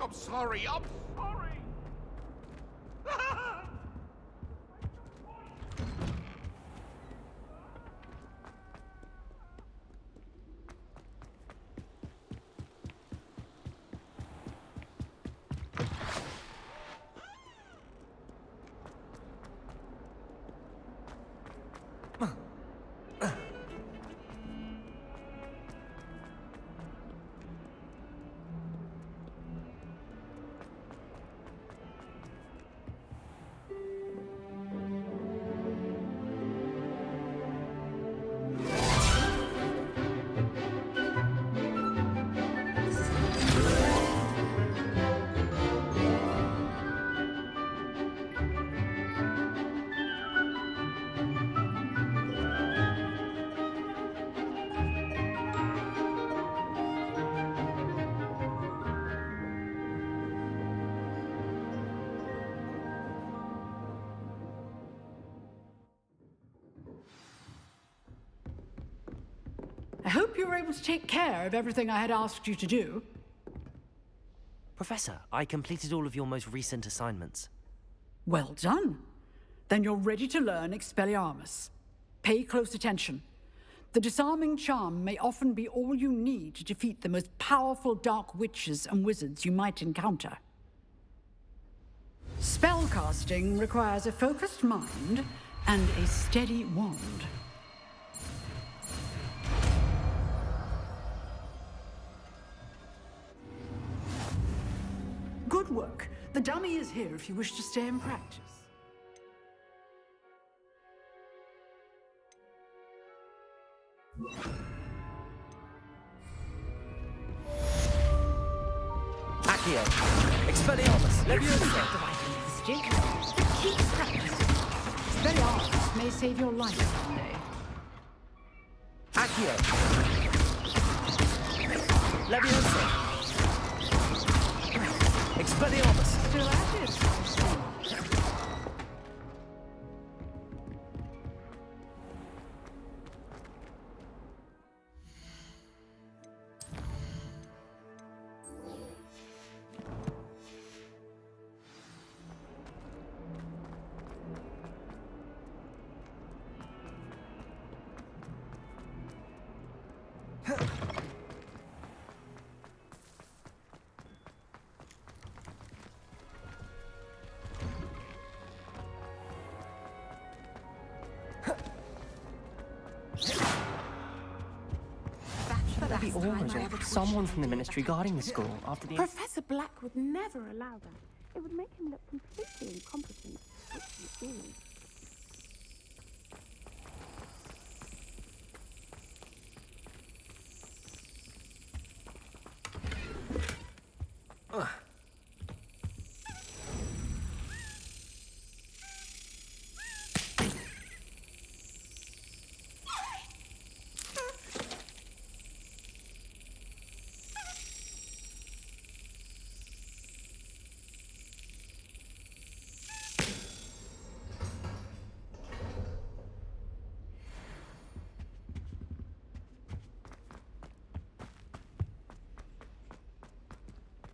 I'm sorry, I'm sorry! I hope you were able to take care of everything I had asked you to do. Professor, I completed all of your most recent assignments. Well done. Then you're ready to learn Expelliarmus. Pay close attention. The disarming charm may often be all you need to defeat the most powerful dark witches and wizards you might encounter. Spellcasting requires a focused mind and a steady wand. Good work. The dummy is here if you wish to stay in practice. Accio! Expelliarmus! Leviosa! Keep practicing. Expelliarmus may save your life someday. Accio! Leviosa! Expelliarmus! Still at it, I see. Someone from the Ministry guarding the school after the... Professor Black would never allow that. It would make him look completely incompetent. Which he is.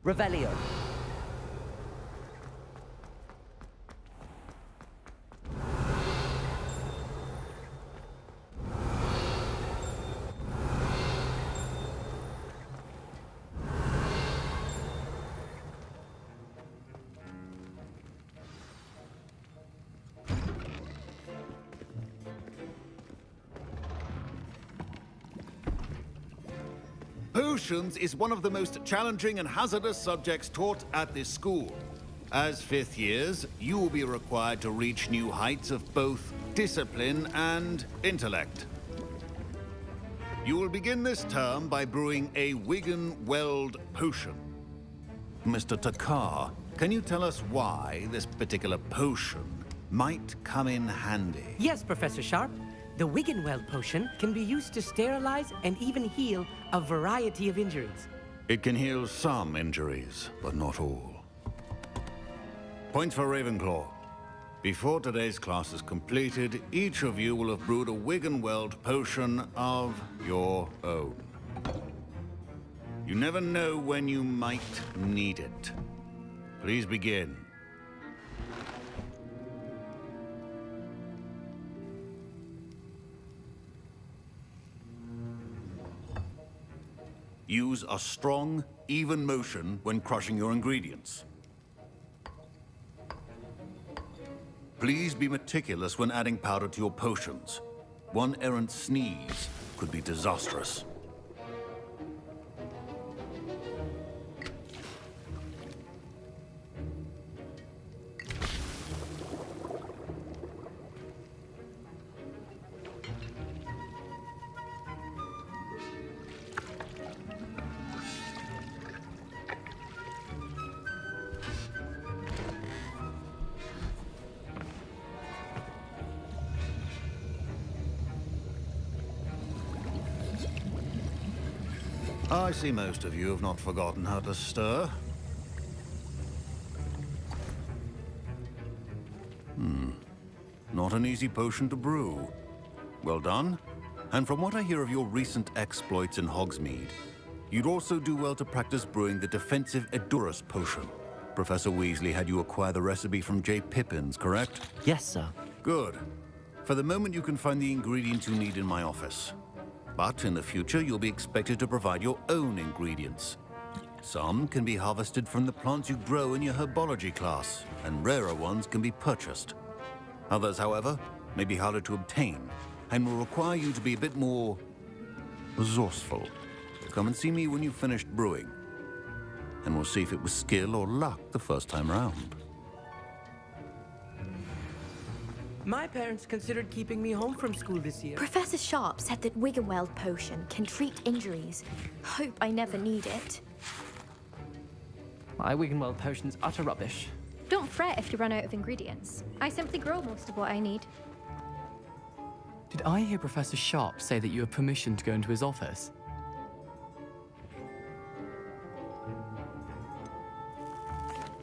Revelio. Potions is one of the most challenging and hazardous subjects taught at this school. As fifth years, you will be required to reach new heights of both discipline and intellect. You will begin this term by brewing a Wigan-Weld potion. Mr. Takar, can you tell us why this particular potion might come in handy? Yes, Professor Sharp. The Wigan-Weld potion can be used to sterilize and even heal a variety of injuries. It can heal some injuries, but not all. Points for Ravenclaw. Before today's class is completed, each of you will have brewed a Wiggenweld potion of your own. You never know when you might need it. Please begin. Use a strong, even motion when crushing your ingredients. Please be meticulous when adding powder to your potions. One errant sneeze could be disastrous. I see most of you have not forgotten how to stir. Not an easy potion to brew. Well done. And from what I hear of your recent exploits in Hogsmeade, you'd also do well to practice brewing the defensive Edurus potion. Professor Weasley had you acquire the recipe from J. Pippins, correct? Yes, sir. Good. For the moment, you can find the ingredients you need in my office. But in the future, you'll be expected to provide your own ingredients. Some can be harvested from the plants you grow in your herbology class, and rarer ones can be purchased. Others, however, may be harder to obtain, and will require you to be a bit more resourceful. Come and see me when you've finished brewing, and we'll see if it was skill or luck the first time around. My parents considered keeping me home from school this year. Professor Sharp said that Wiggenweld potion can treat injuries. Hope I never need it. My Wiggenweld potion's utter rubbish. Don't fret if you run out of ingredients. I simply grow most of what I need. Did I hear Professor Sharp say that you have permission to go into his office?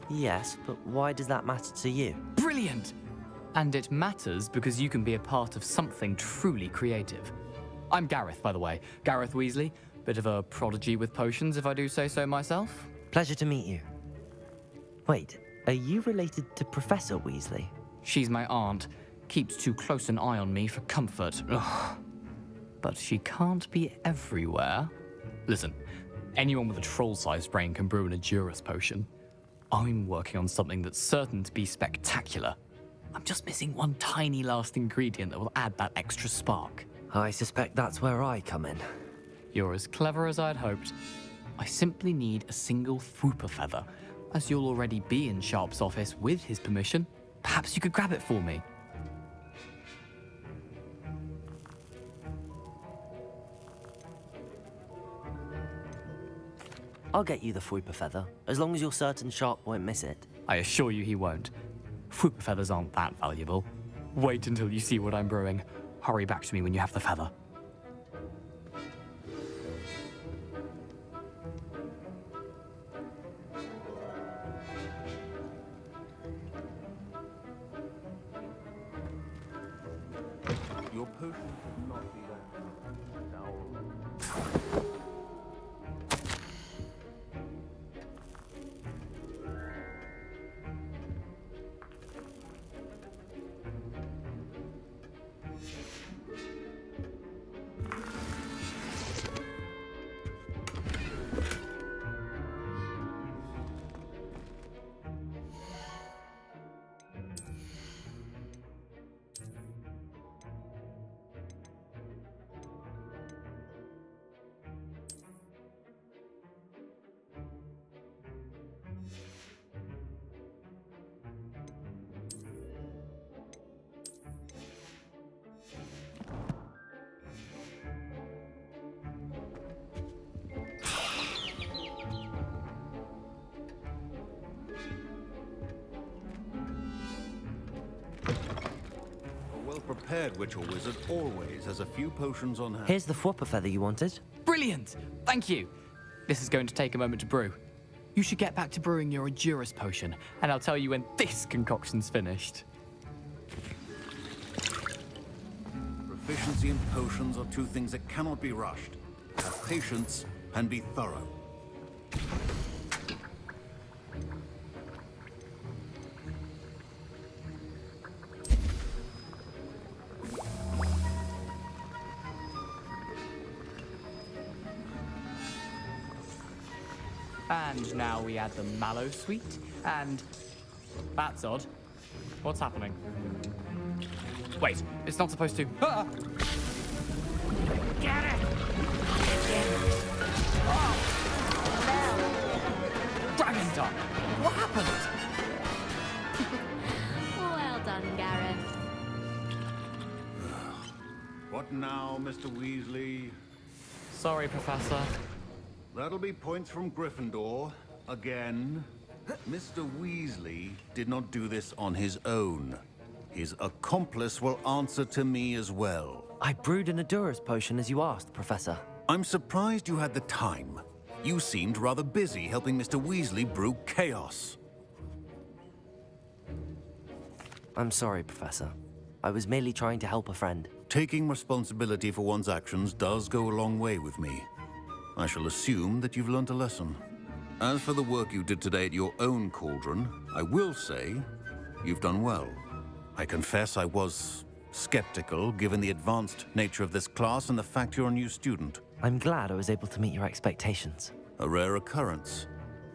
Yes, but why does that matter to you? Brilliant! And it matters because you can be a part of something truly creative. I'm Gareth, by the way. Gareth Weasley. Bit of a prodigy with potions, if I do say so myself. Pleasure to meet you. Wait, are you related to Professor Weasley? She's my aunt. Keeps too close an eye on me for comfort. Ugh. But she can't be everywhere. Listen, anyone with a troll-sized brain can brew an Edurus potion. I'm working on something that's certain to be spectacular. I'm just missing one tiny last ingredient that will add that extra spark. I suspect that's where I come in. You're as clever as I'd hoped. I simply need a single Fwooper feather. As you'll already be in Sharp's office with his permission, perhaps you could grab it for me. I'll get you the Fwooper feather, as long as you're certain Sharp won't miss it. I assure you he won't. Fwooper feathers aren't that valuable. Wait until you see what I'm brewing. Hurry back to me when you have the feather. Your potion should not be that dull. Well-prepared witch or wizard always has a few potions on hand. Here's the Fwooper feather you wanted. Brilliant! Thank you. This is going to take a moment to brew. You should get back to brewing your Endurus potion, and I'll tell you when this concoction's finished. Proficiency and potions are two things that cannot be rushed. Have patience and be thorough. And now we add the mallow sweet, and that's odd. What's happening? Wait, it's not supposed to. Ah! Get it! Dragon Dog! What happened? Well done, Gareth. What now, Mr. Weasley? Sorry, Professor. That'll be points from Gryffindor. Again. Mr. Weasley did not do this on his own. His accomplice will answer to me as well. I brewed an Endurus potion as you asked, Professor. I'm surprised you had the time. You seemed rather busy helping Mr. Weasley brew chaos. I'm sorry, Professor. I was merely trying to help a friend. Taking responsibility for one's actions does go a long way with me. I shall assume that you've learned a lesson. As for the work you did today at your own cauldron, I will say you've done well. I confess I was skeptical, given the advanced nature of this class and the fact you're a new student. I'm glad I was able to meet your expectations. A rare occurrence.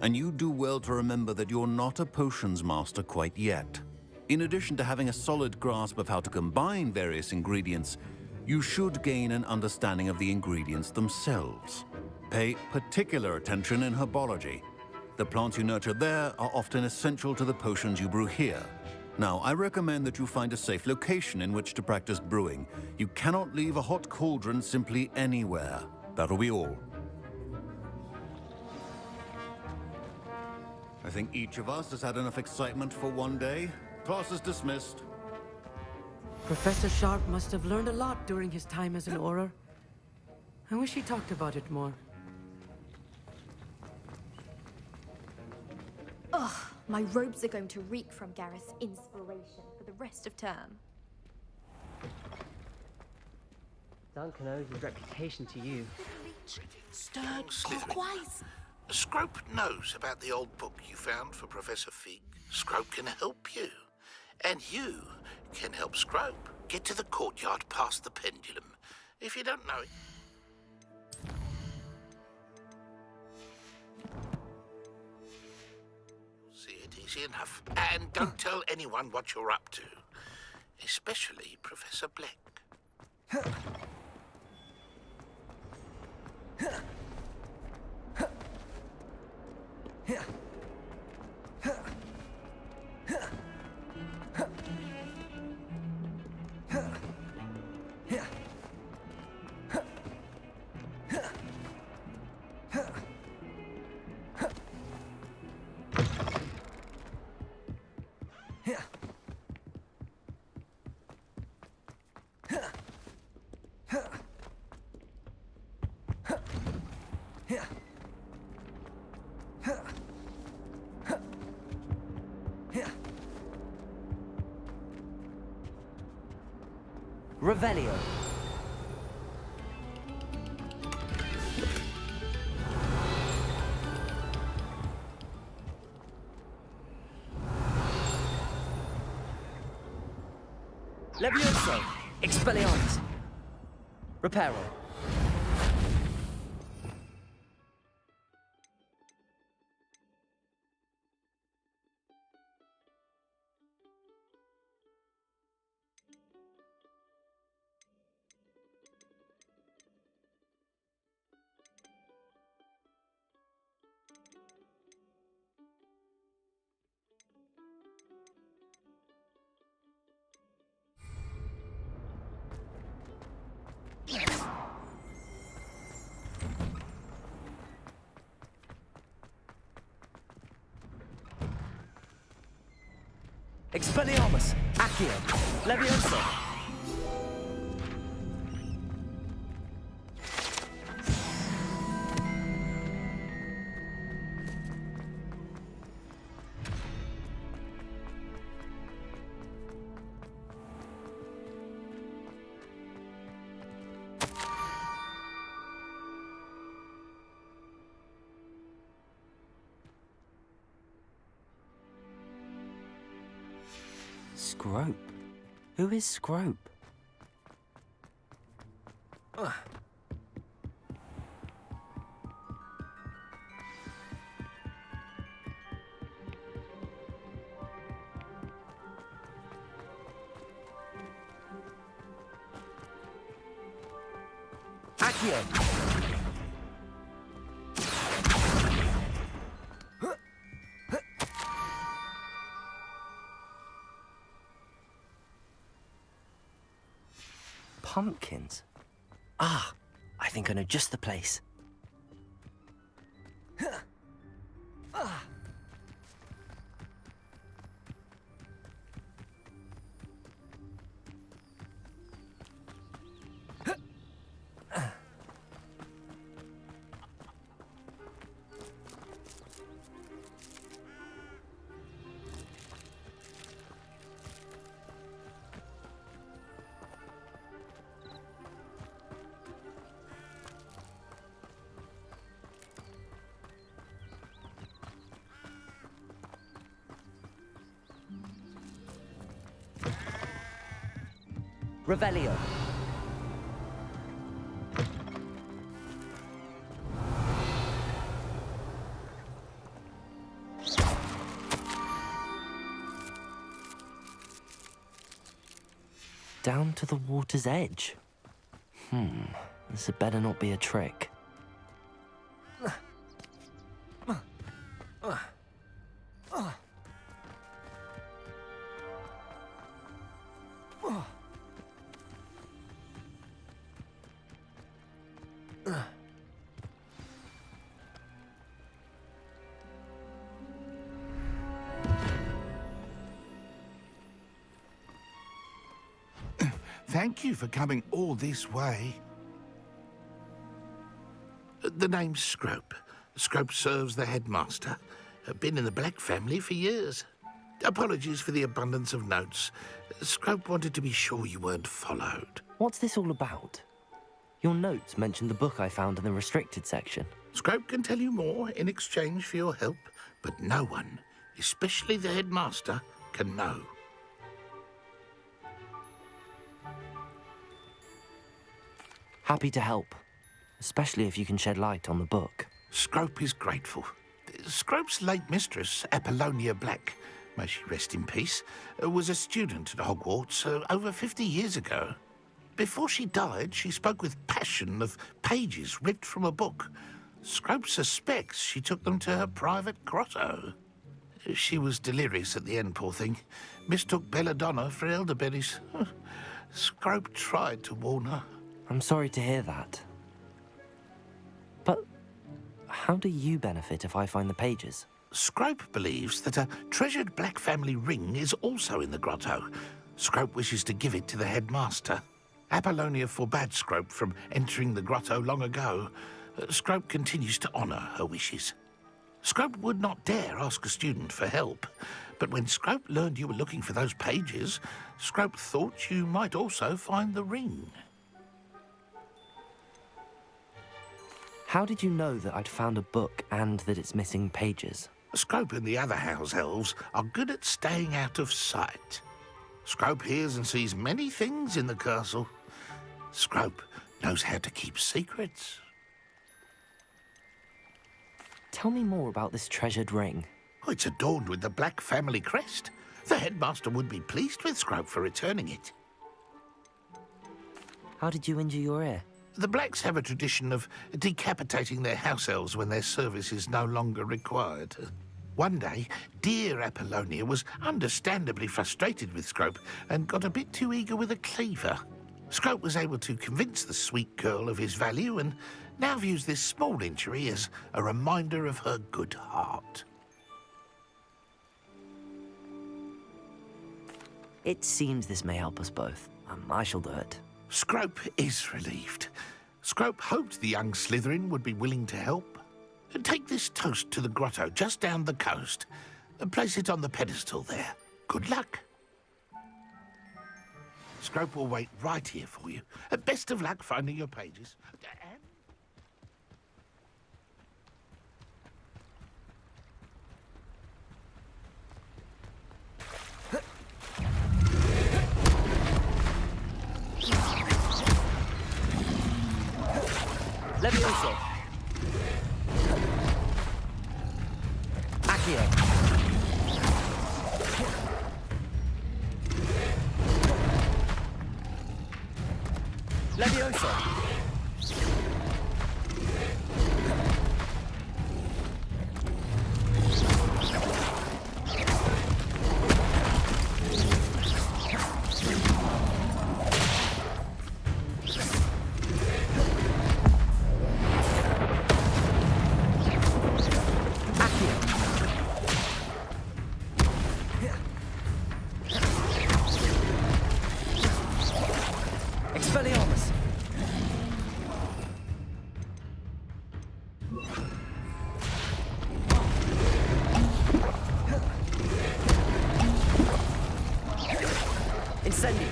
And you do well to remember that you're not a potions master quite yet. In addition to having a solid grasp of how to combine various ingredients, you should gain an understanding of the ingredients themselves. Pay particular attention in herbology. The plants you nurture there are often essential to the potions you brew here. Now, I recommend that you find a safe location in which to practice brewing. You cannot leave a hot cauldron simply anywhere. That'll be all. I think each of us has had enough excitement for one day. Class is dismissed. Professor Sharp must have learned a lot during his time as an Auror. I wish he talked about it more. Ugh, my robes are going to reek from Gareth's inspiration for the rest of term. Duncan owes his reputation to you. Stern clockwise. Scrope knows about the old book you found for Professor Fig. Scrope can help you. And you can help Scrope get to the courtyard past the pendulum. If you don't know it. See it easy enough. And don't tell anyone what you're up to. Especially Professor Black. Revelio. Levioso. Expelliarmus. Reparo. Expelliarmus. Accio. Levioso. Scrope? Who is Scrope? Accio! Pumpkins? Ah, I think I know just the place. Revelio. Down to the water's edge. This had better not be a trick. Thank you for coming all this way. The name's Scrope. Scrope serves the headmaster. Been in the Black family for years. Apologies for the abundance of notes. Scrope wanted to be sure you weren't followed. What's this all about? Your notes mentioned the book I found in the restricted section. Scrope can tell you more in exchange for your help, but no one, especially the headmaster, can know. Happy to help, especially if you can shed light on the book. Scrope is grateful. Scrope's late mistress, Apollonia Black, may she rest in peace, was a student at Hogwarts over 50 years ago. Before she died, she spoke with passion of pages ripped from a book. Scrope suspects she took them to her private grotto. She was delirious at the end, poor thing. Mistook belladonna for elderberries. Scrope tried to warn her. I'm sorry to hear that. But how do you benefit if I find the pages? Scrope believes that a treasured Black family ring is also in the grotto. Scrope wishes to give it to the headmaster. Apollonia forbade Scrope from entering the grotto long ago. Scrope continues to honour her wishes. Scrope would not dare ask a student for help, but when Scrope learned you were looking for those pages, Scrope thought you might also find the ring. How did you know that I'd found a book and that it's missing pages? Scrope and the other house elves are good at staying out of sight. Scrope hears and sees many things in the castle. Scrope knows how to keep secrets. Tell me more about this treasured ring. Oh, it's adorned with the Black family crest. The headmaster would be pleased with Scrope for returning it. How did you injure your ear? The Blacks have a tradition of decapitating their house elves when their service is no longer required. One day, dear Apollonia was understandably frustrated with Scrope and got a bit too eager with a cleaver. Scrope was able to convince the sweet girl of his value and now views this small injury as a reminder of her good heart. It seems this may help us both. I shall do it. Scrope is relieved. Scrope hoped the young Slytherin would be willing to help. Take this toast to the grotto just down the coast and place it on the pedestal there. Good luck. Scrope will wait right here for you. Best of luck finding your pages. Levioso. Accio. Levioso. Expelliarmus! Incendio!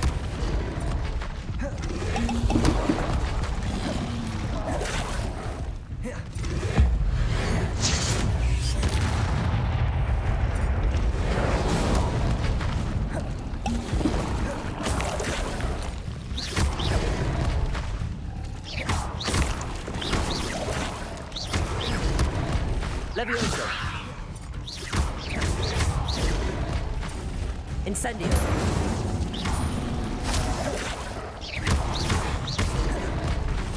Levioso! Incendio!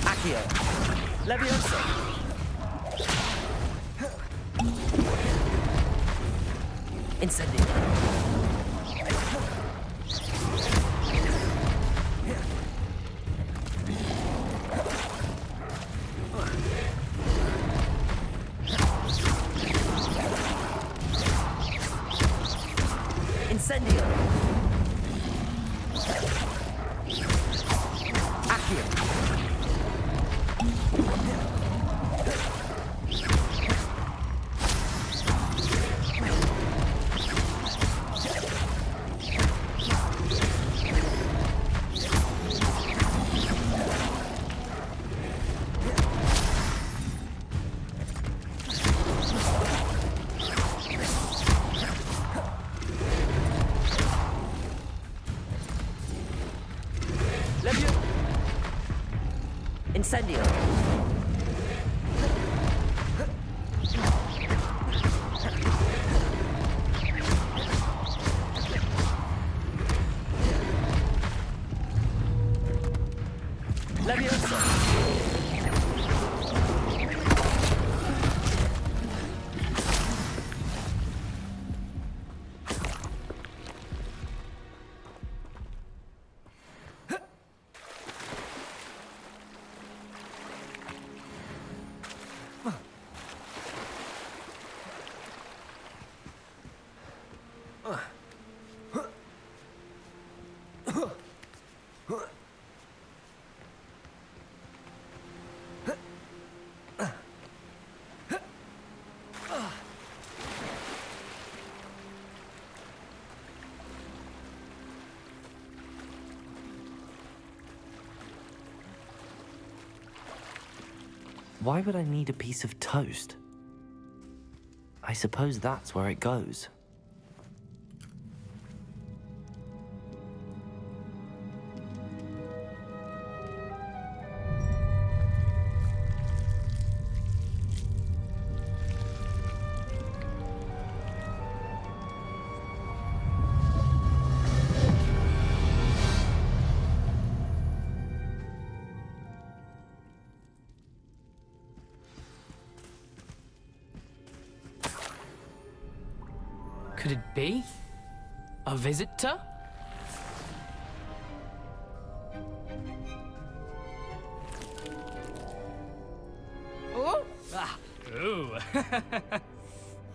Accio! Levioso! Incendio! Incendio! Accio! Incendio! Levioso! Why would I need a piece of toast? I suppose that's where it goes. Could it be? A visitor? Oh! Ah! Ooh!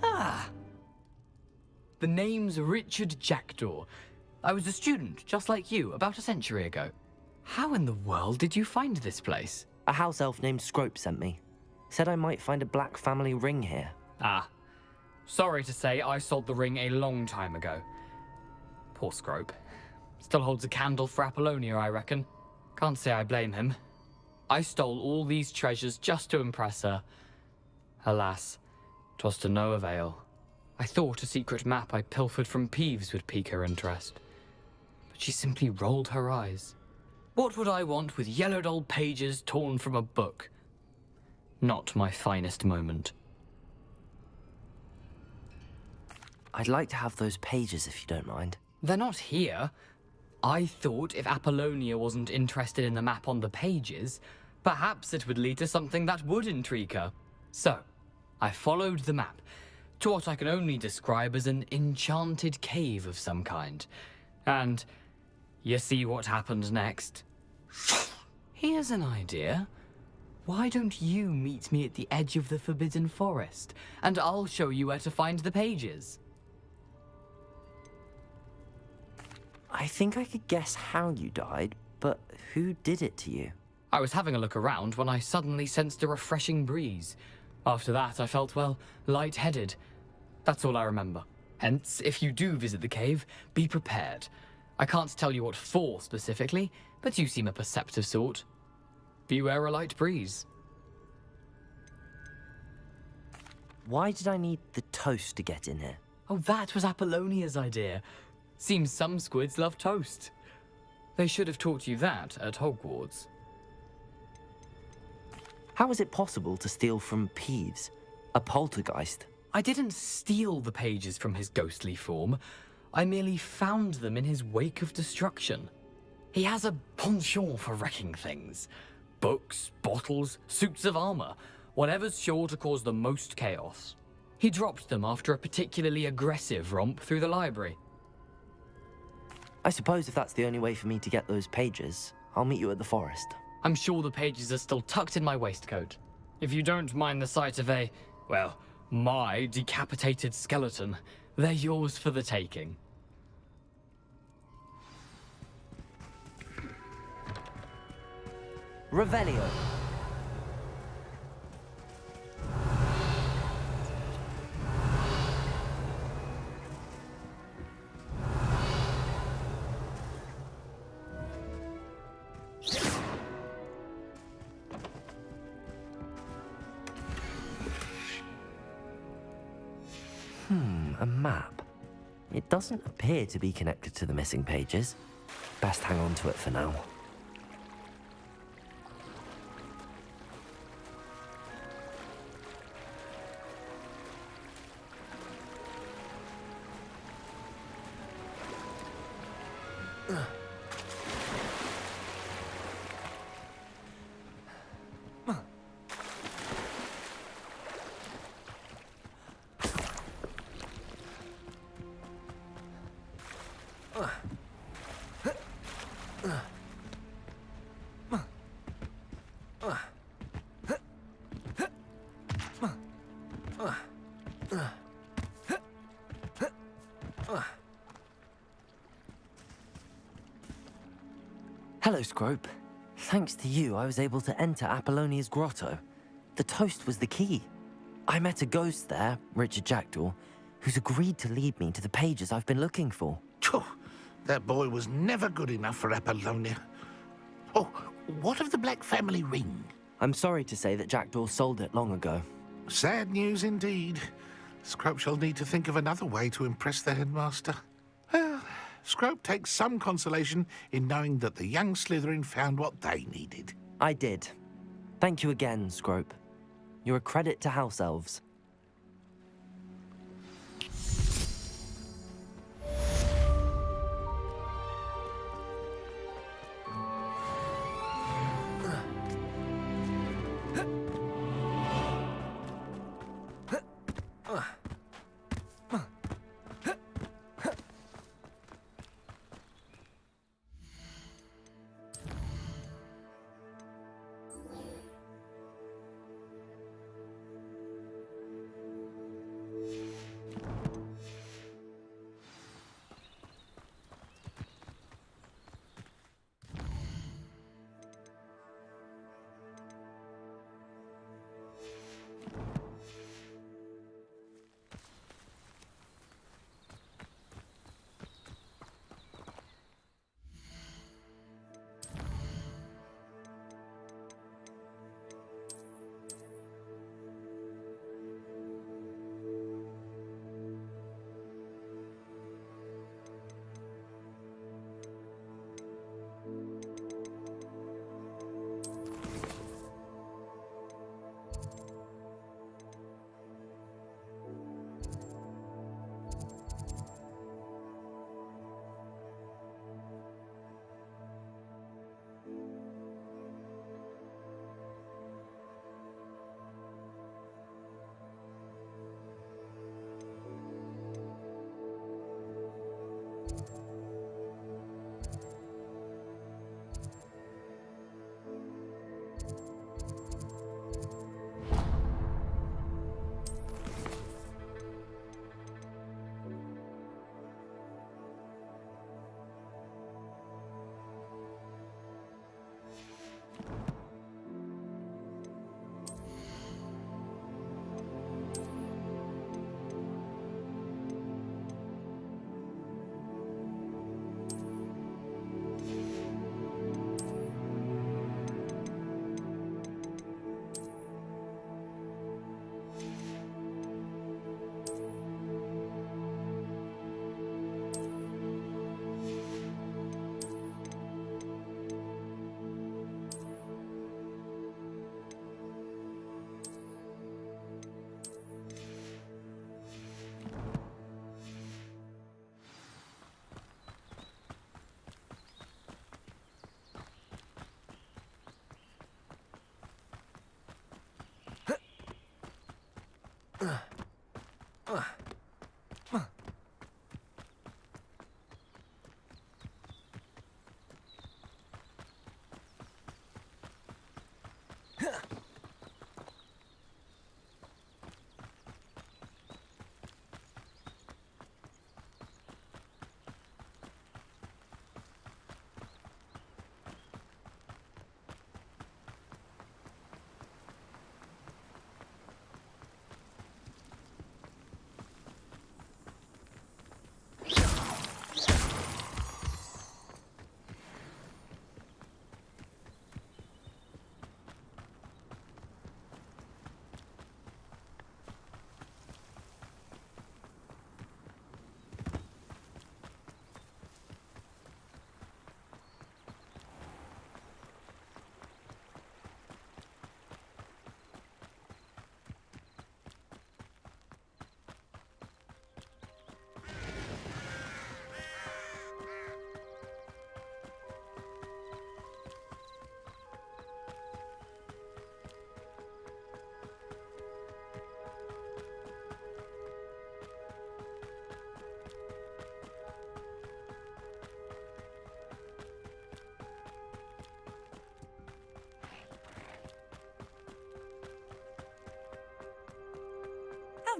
Ah! The name's Richard Jackdaw. I was a student, just like you, about a century ago. How in the world did you find this place? A house elf named Scrope sent me. Said I might find a black family ring here. Ah. Sorry to say, I sold the ring a long time ago. Poor Scrope. Still holds a candle for Apollonia, I reckon. Can't say I blame him. I stole all these treasures just to impress her. Alas, 'twas to no avail. I thought a secret map I pilfered from Peeves would pique her interest. But she simply rolled her eyes. What would I want with yellowed old pages torn from a book? Not my finest moment. I'd like to have those pages if you don't mind. They're not here. I thought if Apollonia wasn't interested in the map on the pages, perhaps it would lead to something that would intrigue her. So, I followed the map to what I can only describe as an enchanted cave of some kind. And you see what happened next? Here's an idea. Why don't you meet me at the edge of the Forbidden Forest, and I'll show you where to find the pages? I think I could guess how you died, but who did it to you? I was having a look around when I suddenly sensed a refreshing breeze. After that, I felt, well, lightheaded. That's all I remember. Hence, if you do visit the cave, be prepared. I can't tell you what for specifically, but you seem a perceptive sort. Beware a light breeze. Why did I need the toast to get in here? Oh, that was Apollonia's idea. Seems some squids love toast. They should have taught you that at Hogwarts. How is it possible to steal from Peeves, a poltergeist? I didn't steal the pages from his ghostly form. I merely found them in his wake of destruction. He has a penchant for wrecking things. Books, bottles, suits of armor, whatever's sure to cause the most chaos. He dropped them after a particularly aggressive romp through the library. I suppose if that's the only way for me to get those pages, I'll meet you at the forest. I'm sure the pages are still tucked in my waistcoat. If you don't mind the sight of a, well, my decapitated skeleton, they're yours for the taking. Revelio. A map. It doesn't appear to be connected to the missing pages. Best hang on to it for now. Hello, Scrope. Thanks to you, I was able to enter Apollonia's grotto. The toast was the key. I met a ghost there, Richard Jackdaw, who's agreed to lead me to the pages I've been looking for. That boy was never good enough for Apollonia. Oh, what of the Black family ring? I'm sorry to say that Jackdaw sold it long ago. Sad news indeed. Scrope shall need to think of another way to impress the headmaster. Well, Scrope takes some consolation in knowing that the young Slytherin found what they needed. I did. Thank you again, Scrope. You're a credit to House Elves.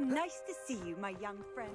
Nice to see you, my young friend.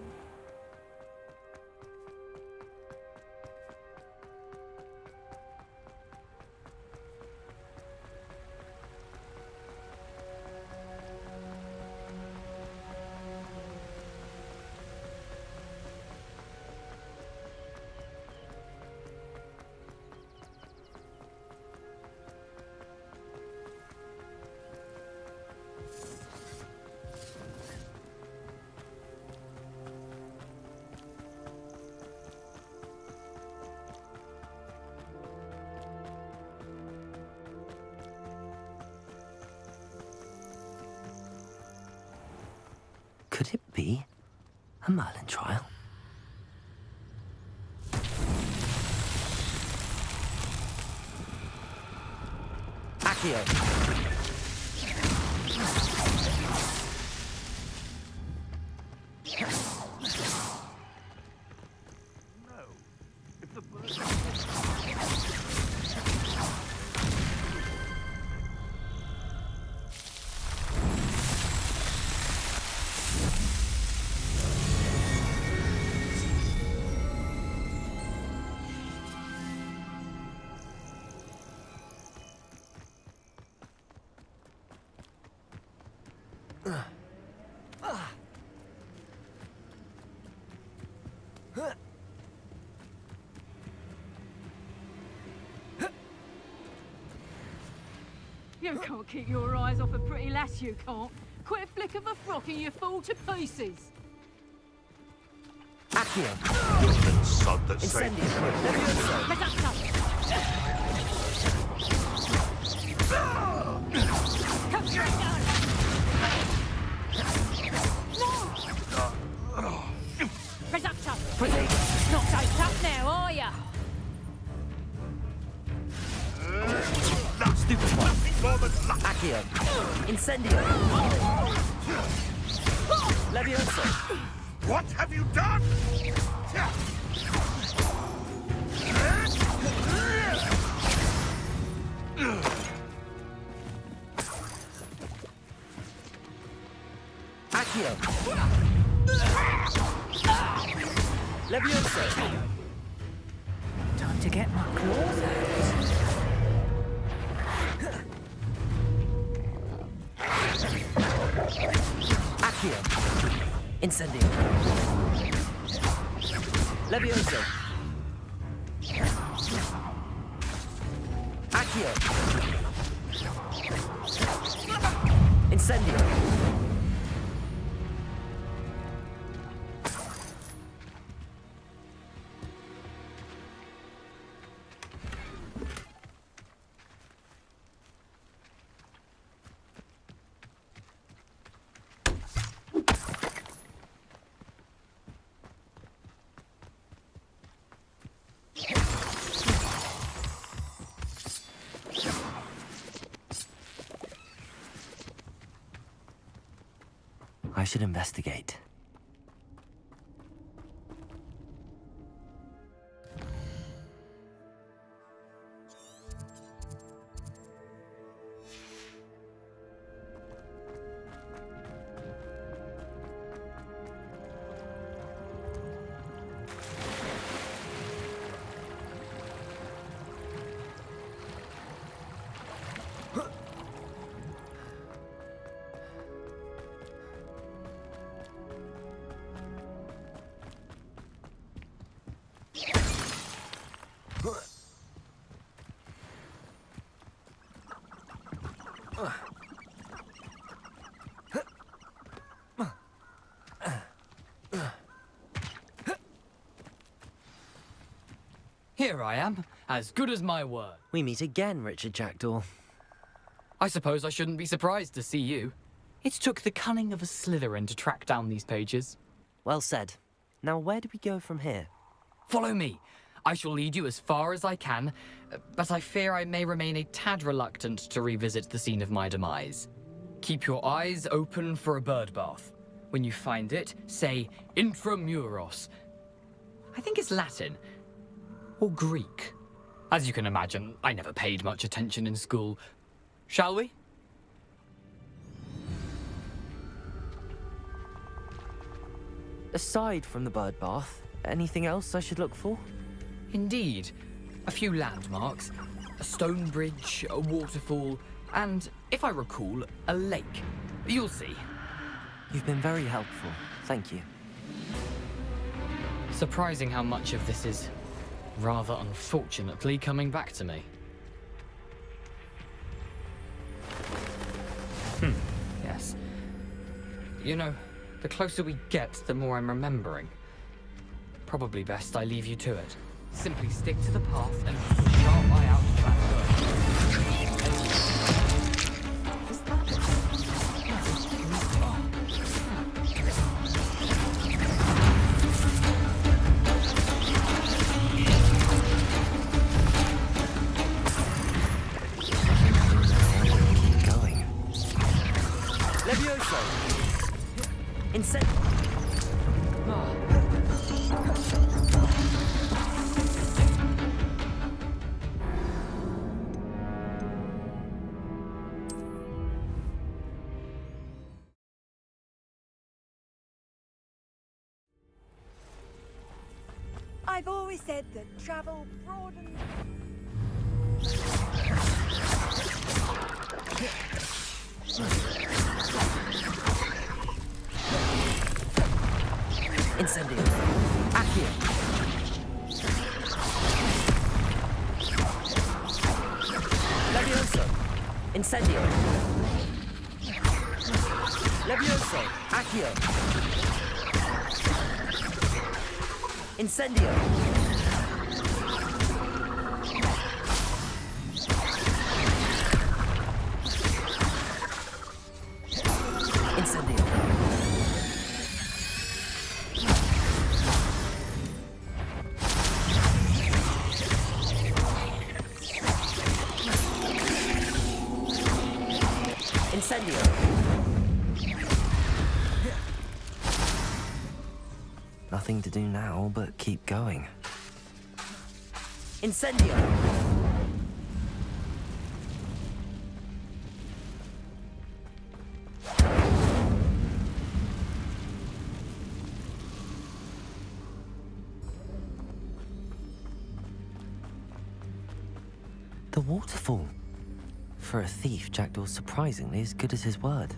Could it be a Merlin trial? Accio! You can't keep your eyes off a pretty lass, you can't. Quit a flick of a frock and you fall to pieces. Accio! Sod that Incendio! Come straight down! No! Reducto! Not so tough now, are ya? Stupid one! Accio! Incendio! Levioso! What have you done? Accio! Levioso! Time to get my claws out. Accio! Incendio! Levioso! Accio! Incendio! I should investigate. Here I am, as good as my word. We meet again, Richard Jackdaw. I suppose I shouldn't be surprised to see you. It took the cunning of a Slytherin to track down these pages. Well said. Now where do we go from here? Follow me. I shall lead you as far as I can, but I fear I may remain a tad reluctant to revisit the scene of my demise. Keep your eyes open for a bird bath. When you find it, say intramuros. I think it's Latin. Or Greek. As you can imagine, I never paid much attention in school. Shall we? Aside from the bird bath, anything else I should look for? Indeed. A few landmarks, a stone bridge, a waterfall, and, if I recall, a lake. You'll see. You've been very helpful. Thank you. Surprising how much of this is, rather unfortunately, coming back to me. Yes. You know, the closer we get, the more I'm remembering. Probably best I leave you to it. Simply stick to the path and keep a sharp eye out for that Keep going. Levioso! I've always said that travel broadens. Incendio. Accio. Levioso. Incendio. Levioso. Accio. Incendio. Incendio. Incendio. Nothing to do now but keep going. Incendio! The waterfall. For a thief, Jackdaw's surprisingly as good as his word.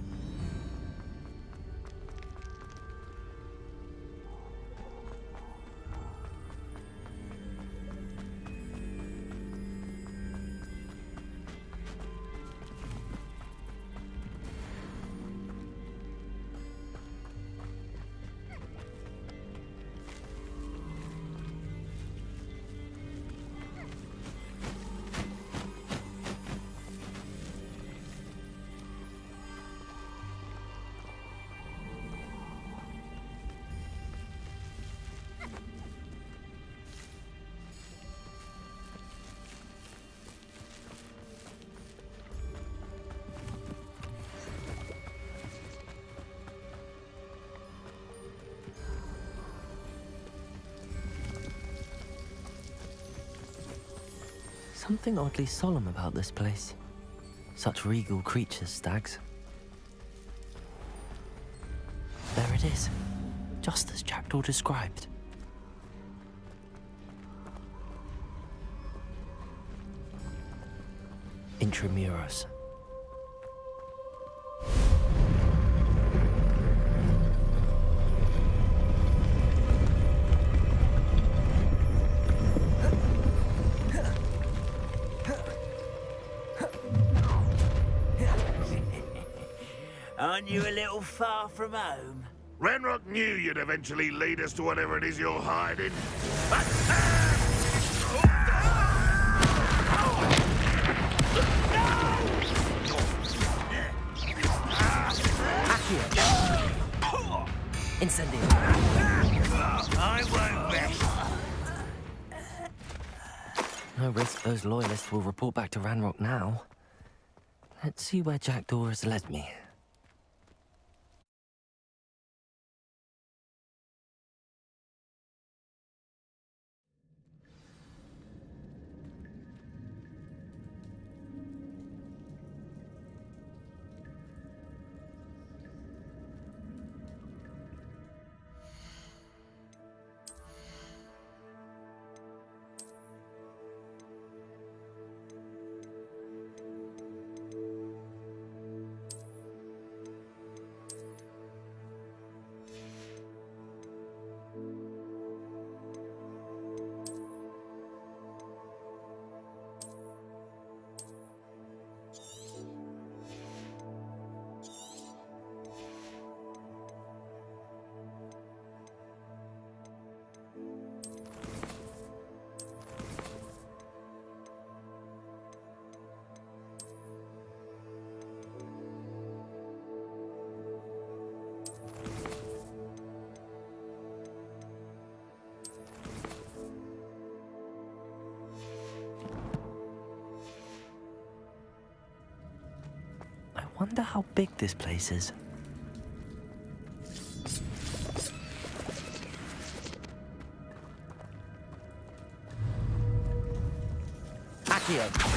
Something oddly solemn about this place. Such regal creatures, stags. There it is, just as Jackdaw described. Intramuros. Aren't you a little far from home? Ranrock knew you'd eventually lead us to whatever it is you're hiding. Incendio. I won't rest. No risk those loyalists will report back to Ranrock now. Let's see where Jackdaw has led me. Wonder how big this place is. Accio.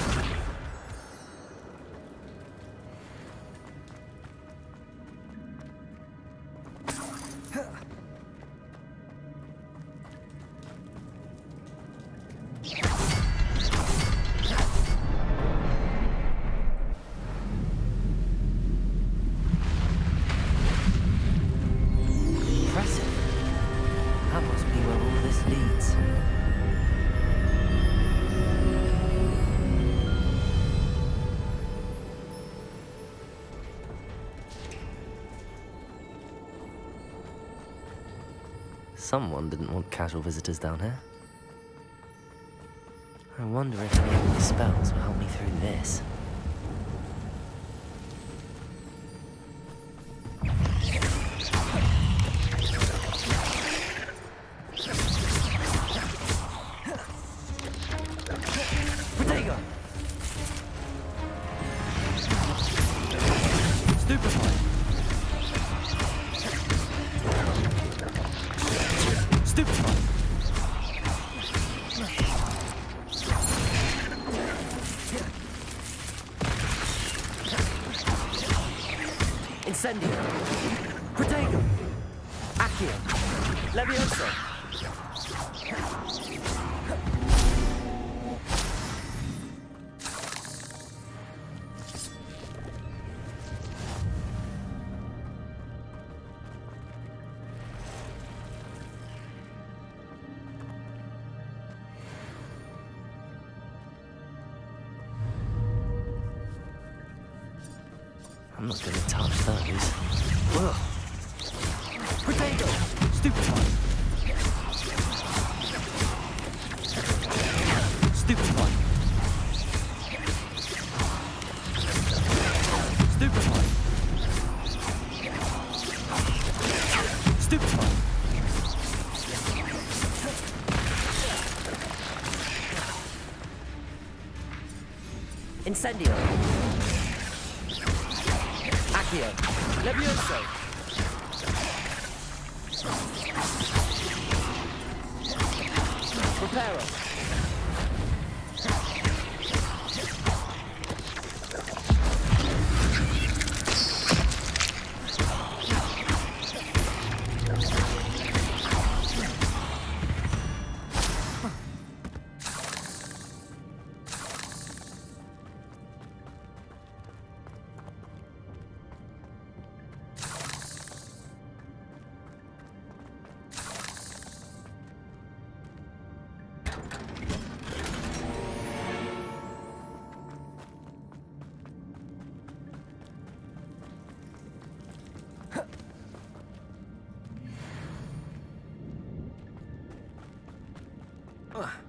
Someone didn't want casual visitors down here. I wonder if any of these spells will help me through this. Incendio. Protego. Accio. Levioso. I'm not going to touch those. Ugh. Potato! Stupefy! Stupefy! Stupefy! Stupefy! Incendio! Accio. Levioso. Preparo. Ugh.